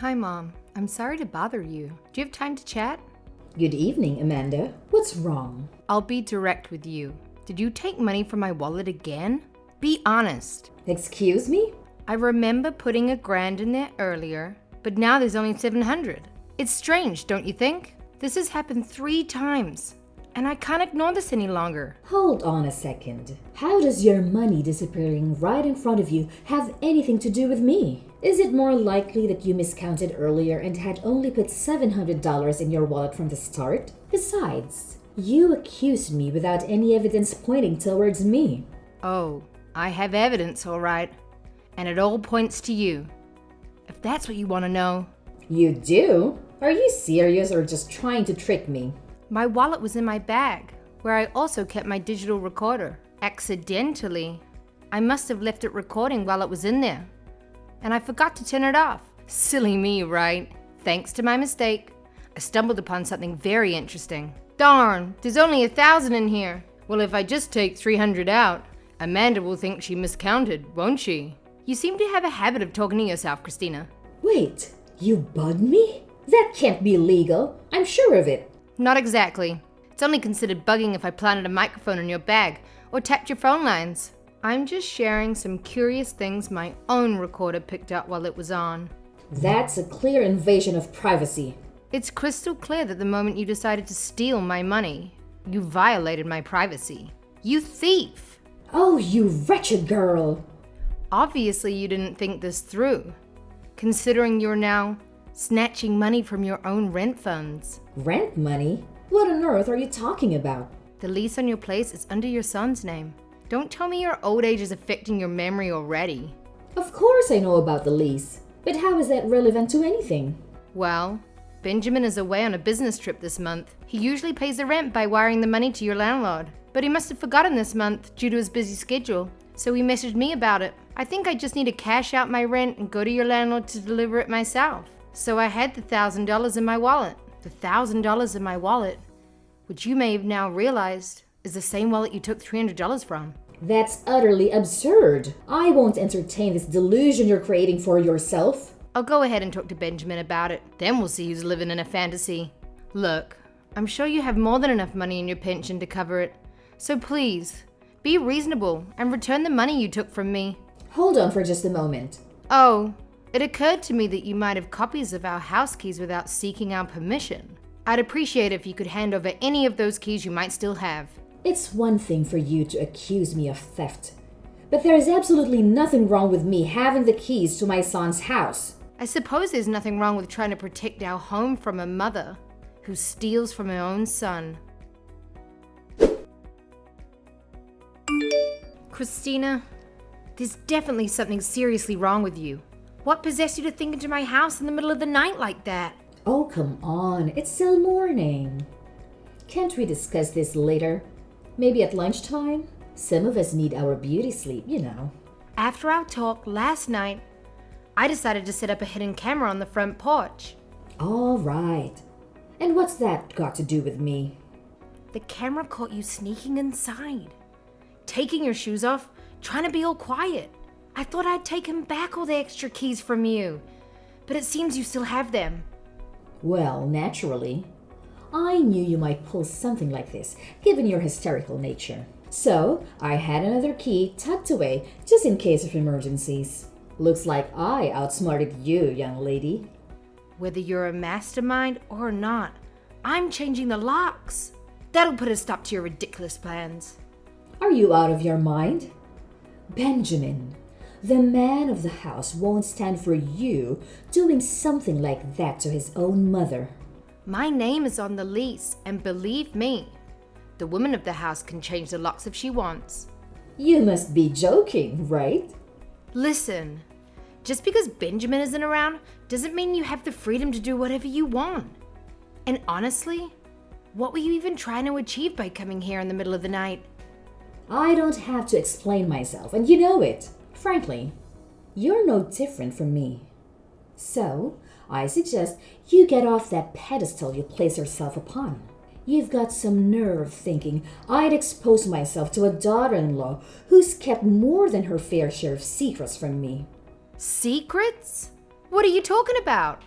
Hi, Mom. I'm sorry to bother you. Do you have time to chat? Good evening, Amanda. What's wrong? I'll be direct with you. Did you take money from my wallet again? Be honest. Excuse me? I remember putting $1,000 in there earlier, but now there's only $700. It's strange, don't you think? This has happened 3 times, and I can't ignore this any longer. Hold on a second. How does your money disappearing right in front of you have anything to do with me? Is it more likely that you miscounted earlier and had only put $700 in your wallet from the start? Besides, you accused me without any evidence pointing towards me. Oh, I have evidence, all right. And it all points to you. If that's what you want to know. You do? Are you serious or just trying to trick me? My wallet was in my bag, where I also kept my digital recorder. Accidentally, I must have left it recording while it was in there. And I forgot to turn it off. Silly me, right? Thanks to my mistake, I stumbled upon something very interesting. Darn, there's only 1,000 in here. Well, if I just take 300 out, Amanda will think she miscounted, won't she? You seem to have a habit of talking to yourself, Christina. Wait, you bugged me? That can't be legal. I'm sure of it. Not exactly. It's only considered bugging if I planted a microphone in your bag or tapped your phone lines. I'm just sharing some curious things my own recorder picked up while it was on. That's a clear invasion of privacy. It's crystal clear that the moment you decided to steal my money, you violated my privacy. You thief! Oh, you wretched girl! Obviously you didn't think this through, considering you're now snatching money from your own rent funds. Rent money? What on earth are you talking about? The lease on your place is under your son's name. Don't tell me your old age is affecting your memory already. Of course I know about the lease, but how is that relevant to anything? Well, Benjamin is away on a business trip this month. He usually pays the rent by wiring the money to your landlord, but he must have forgotten this month due to his busy schedule, so he messaged me about it. I think I just need to cash out my rent and go to your landlord to deliver it myself. So I had the $1,000 in my wallet. The $1,000 in my wallet, which you may have now realized is the same wallet you took $300 from. That's utterly absurd. I won't entertain this delusion you're creating for yourself. I'll go ahead and talk to Benjamin about it. Then we'll see who's living in a fantasy. Look, I'm sure you have more than enough money in your pension to cover it. So please, be reasonable and return the money you took from me. Hold on for just a moment. Oh, it occurred to me that you might have copies of our house keys without seeking our permission. I'd appreciate if you could hand over any of those keys you might still have. It's one thing for you to accuse me of theft, but there is absolutely nothing wrong with me having the keys to my son's house. I suppose there's nothing wrong with trying to protect our home from a mother who steals from her own son. Christina, there's definitely something seriously wrong with you. What possessed you to think into my house in the middle of the night like that? Oh, come on. It's still morning. Can't we discuss this later? Maybe at lunchtime? Some of us need our beauty sleep, you know. After our talk last night, I decided to set up a hidden camera on the front porch. All right. And what's that got to do with me? The camera caught you sneaking inside, taking your shoes off, trying to be all quiet. I thought I'd taken back all the extra keys from you, but it seems you still have them. Well, naturally. I knew you might pull something like this, given your hysterical nature. So, I had another key tucked away, just in case of emergencies. Looks like I outsmarted you, young lady. Whether you're a mastermind or not, I'm changing the locks. That'll put a stop to your ridiculous plans. Are you out of your mind? Benjamin, the man of the house won't stand for you doing something like that to his own mother. My name is on the lease, and believe me, the woman of the house can change the locks if she wants. You must be joking, right? Listen, just because Benjamin isn't around doesn't mean you have the freedom to do whatever you want. And honestly, what were you even trying to achieve by coming here in the middle of the night? I don't have to explain myself, and you know it. Frankly, you're no different from me. So, I suggest you get off that pedestal you place yourself upon. You've got some nerve thinking I'd expose myself to a daughter-in-law who's kept more than her fair share of secrets from me. Secrets? What are you talking about?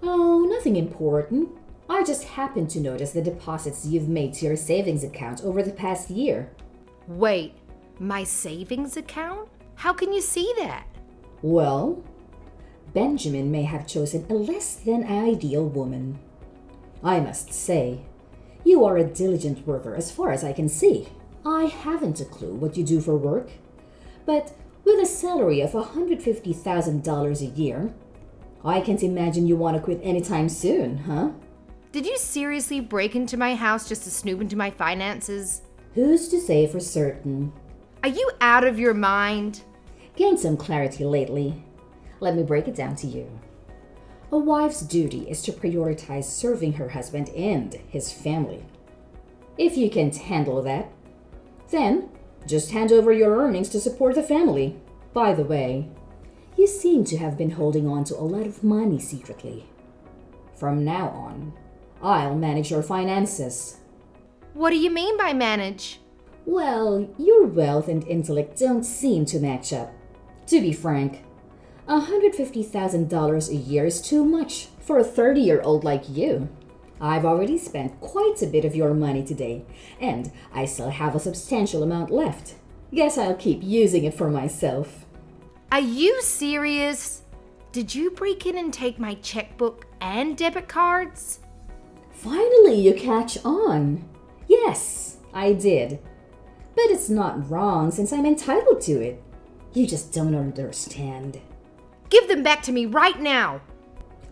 Oh, nothing important. I just happened to notice the deposits you've made to your savings account over the past year. Wait, my savings account? How can you see that? Well, Benjamin may have chosen a less than ideal woman. I must say, you are a diligent worker as far as I can see. I haven't a clue what you do for work, but with a salary of $150,000 a year, I can't imagine you want to quit anytime soon, huh? Did you seriously break into my house just to snoop into my finances? Who's to say for certain? Are you out of your mind? Gained some clarity lately. Let me break it down to you. A wife's duty is to prioritize serving her husband and his family. If you can't handle that, then just hand over your earnings to support the family. By the way, you seem to have been holding on to a lot of money secretly. From now on, I'll manage your finances. What do you mean by manage? Well, your wealth and intellect don't seem to match up. To be frank, $150,000 a year is too much for a 30-year-old like you. I've already spent quite a bit of your money today, and I still have a substantial amount left. Guess I'll keep using it for myself. Are you serious? Did you break in and take my checkbook and debit cards? Finally, you catch on. Yes, I did. But it's not wrong since I'm entitled to it. You just don't understand. Give them back to me right now.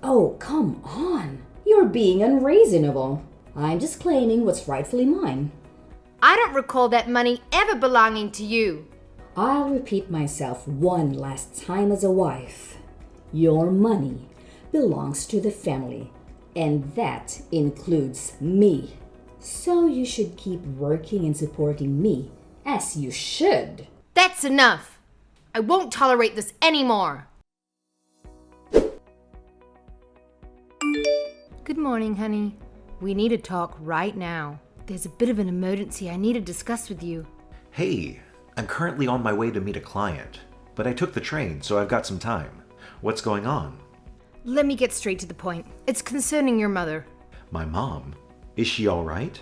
Oh, come on. You're being unreasonable. I'm just claiming what's rightfully mine. I don't recall that money ever belonging to you. I'll repeat myself one last time as a wife. Your money belongs to the family, and that includes me. So you should keep working and supporting me, as you should. That's enough. I won't tolerate this anymore. Good morning, honey. We need to talk right now. There's a bit of an emergency I need to discuss with you. Hey, I'm currently on my way to meet a client, but I took the train, so I've got some time. What's going on? Let me get straight to the point. It's concerning your mother. My mom? Is she all right?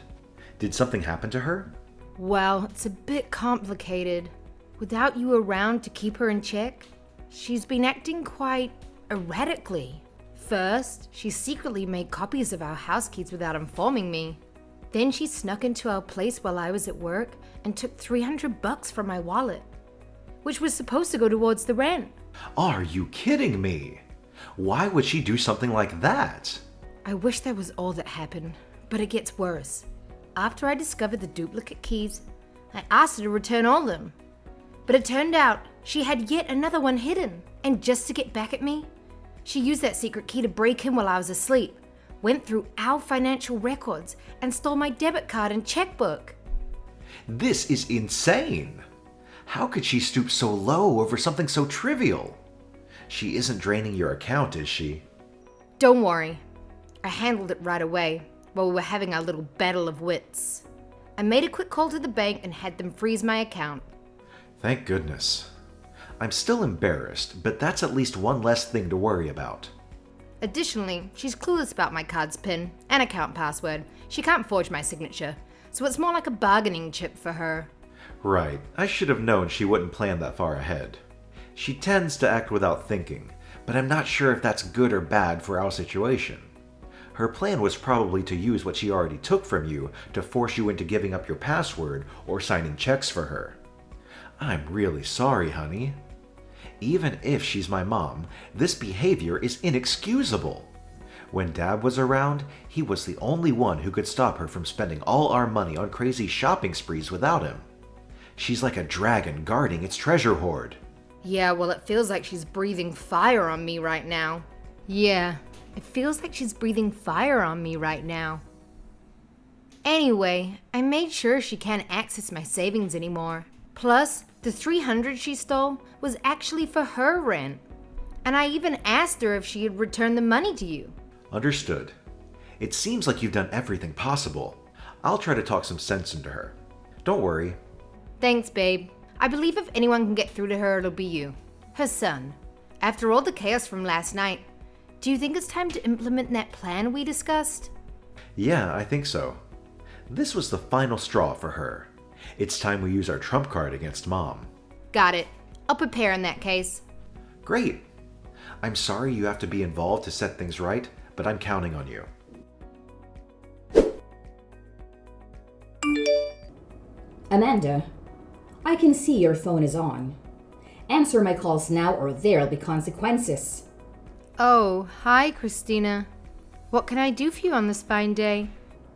Did something happen to her? Well, it's a bit complicated. Without you around to keep her in check, she's been acting quite erratically. First, she secretly made copies of our house keys without informing me. Then she snuck into our place while I was at work and took $300 from my wallet, which was supposed to go towards the rent. Are you kidding me? Why would she do something like that? I wish that was all that happened, but it gets worse. After I discovered the duplicate keys, I asked her to return all of them. But it turned out she had yet another one hidden, and just to get back at me, she used that secret key to break in while I was asleep, went through our financial records, and stole my debit card and checkbook. This is insane. How could she stoop so low over something so trivial? She isn't draining your account, is she? Don't worry. I handled it right away while we were having our little battle of wits. I made a quick call to the bank and had them freeze my account. Thank goodness. I'm still embarrassed, but that's at least one less thing to worry about. Additionally, she's clueless about my card's PIN and account password. She can't forge my signature, so it's more like a bargaining chip for her. Right, I should have known she wouldn't plan that far ahead. She tends to act without thinking, but I'm not sure if that's good or bad for our situation. Her plan was probably to use what she already took from you to force you into giving up your password or signing checks for her. I'm really sorry, honey. Even if she's my mom, this behavior is inexcusable. When Dad was around, he was the only one who could stop her from spending all our money on crazy shopping sprees without him. She's like a dragon guarding its treasure hoard. Yeah, well, it feels like she's breathing fire on me right now. Yeah, it feels like she's breathing fire on me right now. Anyway, I made sure she can't access my savings anymore. Plus, the $300 she stole was actually for her rent. And I even asked her if she had returned the money to you. Understood. It seems like you've done everything possible. I'll try to talk some sense into her. Don't worry. Thanks, babe. I believe if anyone can get through to her, it'll be you. Her son. After all the chaos from last night, Do you think it's time to implement that plan we discussed? Yeah, I think so. This was the final straw for her. It's time we use our trump card against Mom. Got it. I'll prepare in that case. Great. I'm sorry you have to be involved to set things right, but I'm counting on you. Amanda, I can see your phone is on. Answer my calls now or there'll be consequences. Oh, hi, Christina. What can I do for you on this fine day?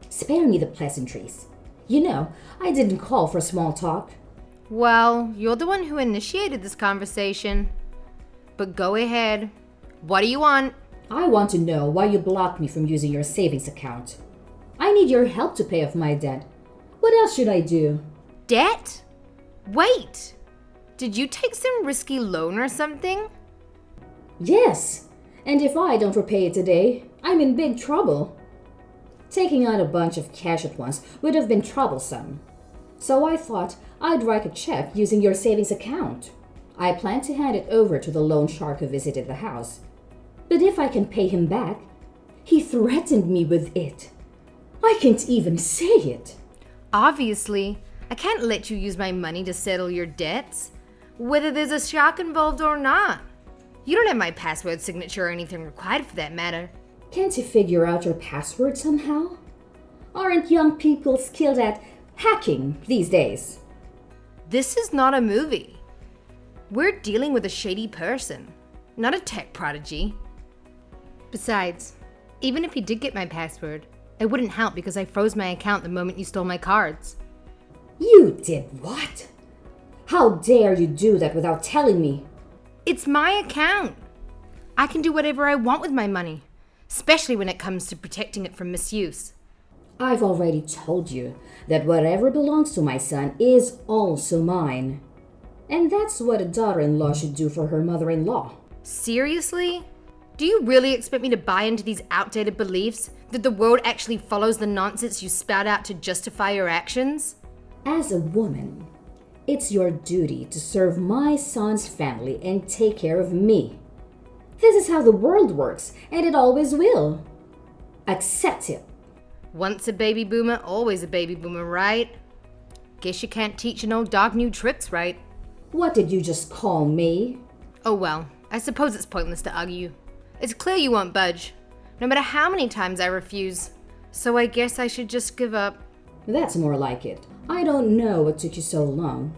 Spare me the pleasantries. You know, I didn't call for small talk. Well, you're the one who initiated this conversation. But go ahead. What do you want? I want to know why you blocked me from using your savings account. I need your help to pay off my debt. What else should I do? Debt? Wait! Did you take some risky loan or something? Yes, and if I don't repay it today, I'm in big trouble. Taking out a bunch of cash at once would have been troublesome. So I thought I'd write a check using your savings account. I plan to hand it over to the loan shark who visited the house. But if I can pay him back, he threatened me with it. I can't even say it. Obviously, I can't let you use my money to settle your debts, whether there's a shark involved or not. You don't have my password signature or anything required for that matter. Can't you figure out your password somehow? Aren't young people skilled at hacking these days? This is not a movie. We're dealing with a shady person, not a tech prodigy. Besides, even if you did get my password, it wouldn't help because I froze my account the moment you stole my cards. You did what? How dare you do that without telling me? It's my account. I can do whatever I want with my money, especially when it comes to protecting it from misuse. I've already told you that whatever belongs to my son is also mine. And that's what a daughter-in-law should do for her mother-in-law. Seriously? Do you really expect me to buy into these outdated beliefs that the world actually follows the nonsense you spout out to justify your actions? As a woman, it's your duty to serve my son's family and take care of me. This is how the world works, and it always will. Accept it. Once a baby boomer, always a baby boomer, right? Guess you can't teach an old dog new tricks, right? What did you just call me? Oh well, I suppose it's pointless to argue. It's clear you won't budge, no matter how many times I refuse. So I guess I should just give up. That's more like it. I don't know what took you so long,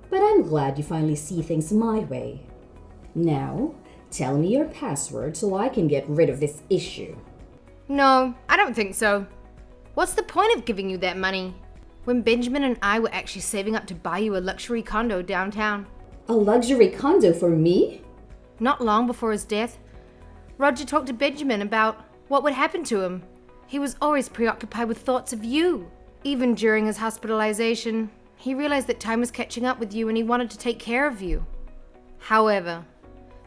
but I'm glad you finally see things my way. Now, tell me your password so I can get rid of this issue. No, I don't think so. What's the point of giving you that money when Benjamin and I were actually saving up to buy you a luxury condo downtown? A luxury condo for me? Not long before his death, Roger talked to Benjamin about what would happen to him. He was always preoccupied with thoughts of you. Even during his hospitalization, he realized that time was catching up with you and he wanted to take care of you. However,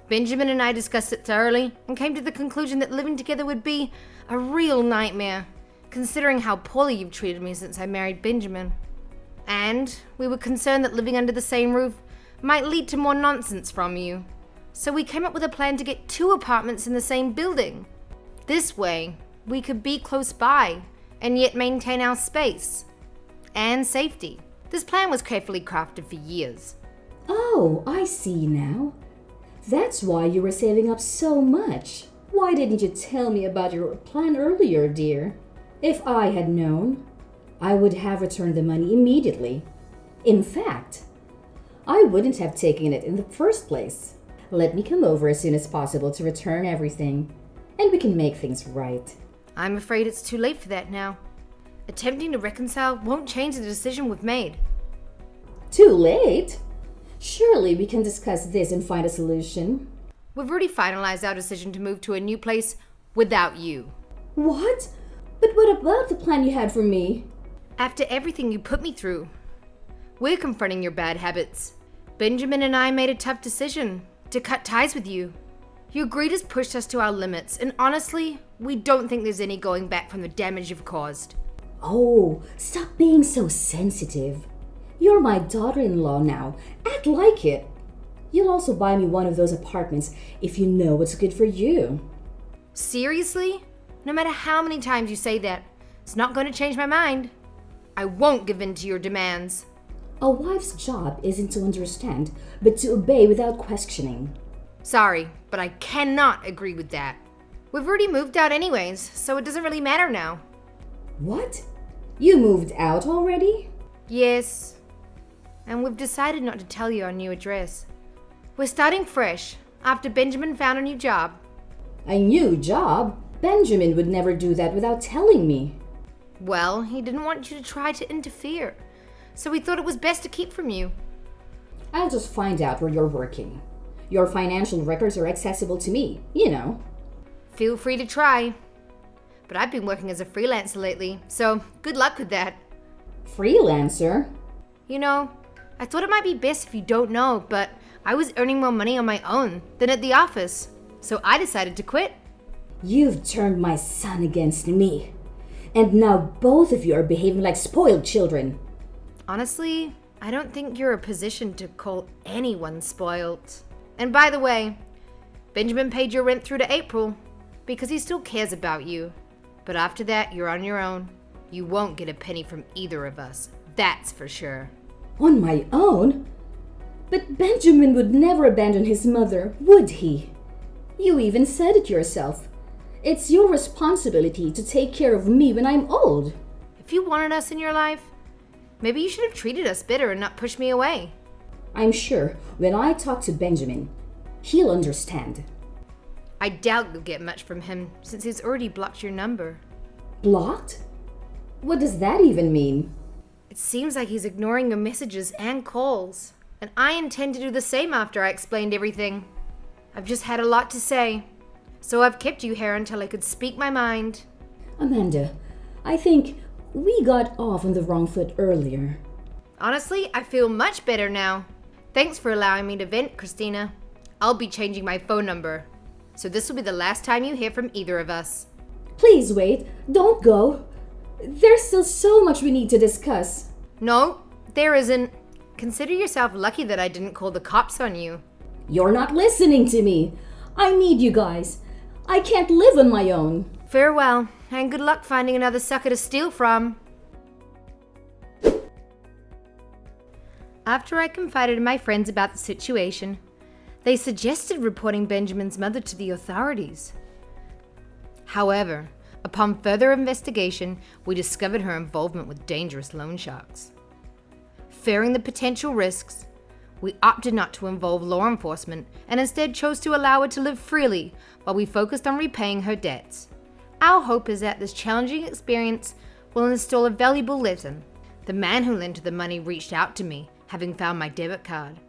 Benjamin and I discussed it thoroughly and came to the conclusion that living together would be a real nightmare, considering how poorly you've treated me since I married Benjamin. And we were concerned that living under the same roof might lead to more nonsense from you. So we came up with a plan to get 2 apartments in the same building. This way, we could be close by and yet maintain our space and safety. This plan was carefully crafted for years. Oh, I see now. That's why you were saving up so much. Why didn't you tell me about your plan earlier, dear? If I had known, I would have returned the money immediately. In fact, I wouldn't have taken it in the first place. Let me come over as soon as possible to return everything, and we can make things right. I'm afraid it's too late for that now. Attempting to reconcile won't change the decision we've made. Too late? Surely we can discuss this and find a solution. We've already finalized our decision to move to a new place without you. What? But what about the plan you had for me? After everything you put me through, we're confronting your bad habits. Benjamin and I made a tough decision to cut ties with you. Your greed has pushed us to our limits, and honestly, we don't think there's any going back from the damage you've caused. Oh, stop being so sensitive. You're my daughter-in-law now. Act like it. You'll also buy me one of those apartments if you know what's good for you. Seriously? No matter how many times you say that, it's not going to change my mind. I won't give in to your demands. A wife's job isn't to understand, but to obey without questioning. Sorry, but I cannot agree with that. We've already moved out anyways, so it doesn't really matter now. What? You moved out already? Yes. And we've decided not to tell you our new address. We're starting fresh, after Benjamin found a new job. A new job? Benjamin would never do that without telling me. Well, he didn't want you to try to interfere, so we thought it was best to keep from you. I'll just find out where you're working. Your financial records are accessible to me, you know. Feel free to try. But I've been working as a freelancer lately, so good luck with that. Freelancer? You know, I thought it might be best if you don't know, but I was earning more money on my own than at the office, so I decided to quit. You've turned my son against me. And now both of you are behaving like spoiled children. Honestly, I don't think you're in a position to call anyone spoiled. And by the way, Benjamin paid your rent through to April because he still cares about you. But after that, you're on your own. You won't get a penny from either of us. That's for sure. On my own? But Benjamin would never abandon his mother, would he? You even said it yourself. It's your responsibility to take care of me when I'm old. If you wanted us in your life, maybe you should have treated us better and not pushed me away. I'm sure when I talk to Benjamin, he'll understand. I doubt you'll get much from him since he's already blocked your number. Blocked? What does that even mean? It seems like he's ignoring your messages and calls, and I intend to do the same after I explained everything. I've just had a lot to say, so I've kept you here until I could speak my mind. Amanda, I think we got off on the wrong foot earlier. Honestly, I feel much better now. Thanks for allowing me to vent, Christina. I'll be changing my phone number, so this will be the last time you hear from either of us. Please wait, don't go. There's still so much we need to discuss. No, there isn't. Consider yourself lucky that I didn't call the cops on you. You're not listening to me. I need you guys. I can't live on my own. Farewell, and good luck finding another sucker to steal from. After I confided in my friends about the situation, they suggested reporting Benjamin's mother to the authorities. However, upon further investigation, we discovered her involvement with dangerous loan sharks. Fearing the potential risks, we opted not to involve law enforcement and instead chose to allow her to live freely while we focused on repaying her debts. Our hope is that this challenging experience will instill a valuable lesson. The man who lent her the money reached out to me, having found my debit card.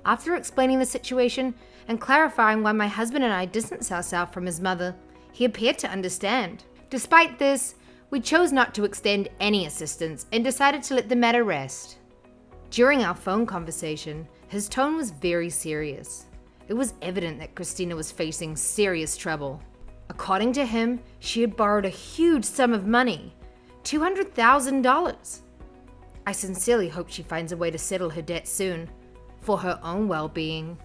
After explaining the situation and clarifying why my husband and I distanced ourselves from his mother, he appeared to understand. Despite this, we chose not to extend any assistance and decided to let the matter rest. During our phone conversation, his tone was very serious. It was evident that Christina was facing serious trouble. According to him, she had borrowed a huge sum of money, $200,000. I sincerely hope she finds a way to settle her debt soon, for her own well-being.